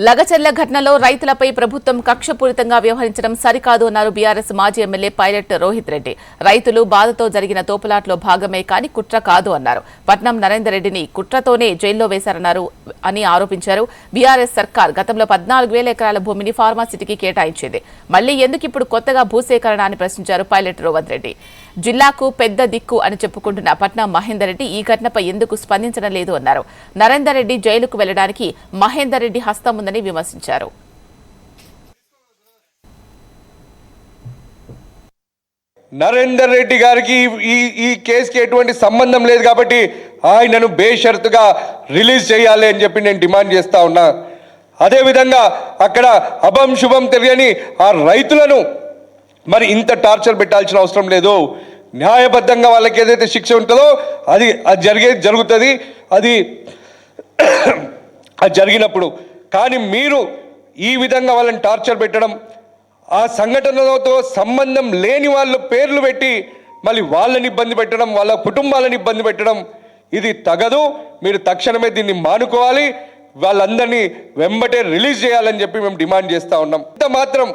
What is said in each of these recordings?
లగచర్ల ఘటనలో రైతులపై ప్రభుత్వం కక్షపూరితంగా వ్యవహరించడం సరికాదు అన్నారు బీఆర్ఎస్ మాజీ ఎమ్మెల్యే పైలట్ రోహిత్ రెడ్డి. రైతులు బాధతో జరిగిన తోపులాట్లో భాగమే కానీ కుట్ర కాదు అన్నారు. పట్నం నరేందర్ రెడ్డిని కుట్రతోనే జైల్లో వేశారన్నారు అని ఆరోపించారు. బీఆర్ఎస్ సర్కార్ గతంలో 14,000 ఎకరాల భూమిని ఫార్మాసిటీకి కేటాయించింది. మళ్లీ ఎందుకు ఇప్పుడు కొత్తగా భూసేకరణ అని ప్రశ్నించారు పైలట్ రోహిత్ రెడ్డి. జిల్లాకు పెద్ద దిక్కు అని చెప్పుకుంటున్న పట్నం మహేందర్ రెడ్డి ఈ ఘటనపై ఎందుకు స్పందించడం లేదు అన్నారు. నరేందర్ రెడ్డి జైలుకు వెళ్లడానికి మహేందర్ రెడ్డి హస్తం ఉందని విమర్శించారు. నరేందర్ రెడ్డి గారికి ఈ కేసుకి ఎటువంటి సంబంధం లేదు కాబట్టి ఆయనను బేషరతుగా రిలీజ్ చేయాలి అని చెప్పి నేను డిమాండ్ చేస్తా ఉన్నా. అదేవిధంగా అక్కడ అభం శుభం తెలియని ఆ రైతులను మరి ఇంత టార్చర్ పెట్టాల్సిన అవసరం లేదు. న్యాయబద్ధంగా వాళ్ళకి ఏదైతే శిక్ష ఉంటుందో అది జరుగుతుంది. అది జరిగినప్పుడు కానీ మీరు ఈ విధంగా వాళ్ళని టార్చర్ పెట్టడం, ఆ సంఘటనలతో సంబంధం లేని వాళ్ళ పేర్లు పెట్టి మళ్ళీ వాళ్ళని ఇబ్బంది పెట్టడం, వాళ్ళ కుటుంబాలను ఇబ్బంది పెట్టడం ఇది తగదు. మీరు తక్షణమే దీన్ని మానుకోవాలి. వాళ్ళందరినీ వెంబటే రిలీజ్ చేయాలని చెప్పి మేము డిమాండ్ చేస్తూ ఉన్నాం. ఇంత మాత్రం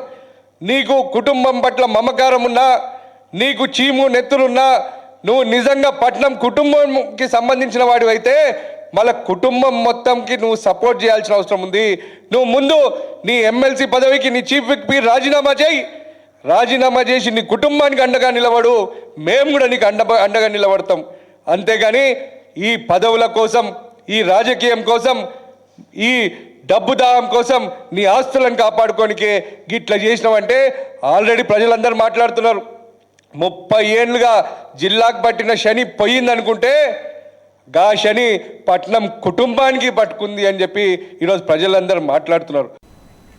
నీకు కుటుంబం పట్ల మమకారం ఉన్నా, నీకు చీము నెత్తులున్నా, నువ్వు నిజంగా పట్నం కుటుంబంకి సంబంధించిన వాడివైతే మళ్ళీ కుటుంబం మొత్తంకి నువ్వు సపోర్ట్ చేయాల్సిన అవసరం ఉంది. నువ్వు ముందు నీ ఎమ్మెల్సీ పదవికి నీ చీఫ్ విప్ రాజీనామా చేయి. రాజీనామా చేసి నీ కుటుంబానికి అండగా నిలబడు. మేము కూడా నీకు అండగా నిలబడతాం. అంతేగాని ఈ పదవుల కోసం, ఈ రాజకీయం కోసం, ఈ డబ్బు దాహం కోసం నీ ఆస్తులను కాపాడుకోనికే గిట్లా చేసినావంటే ఆల్రెడీ ప్రజలందరూ మాట్లాడుతున్నారు. 30 ఏళ్ళుగా జిల్లాకు పట్టిన శని పోయిందనుకుంటే గా శని పట్నం కుటుంబానికి పట్టుకుంది అని చెప్పి ఈరోజు ప్రజలందరూ మాట్లాడుతున్నారు.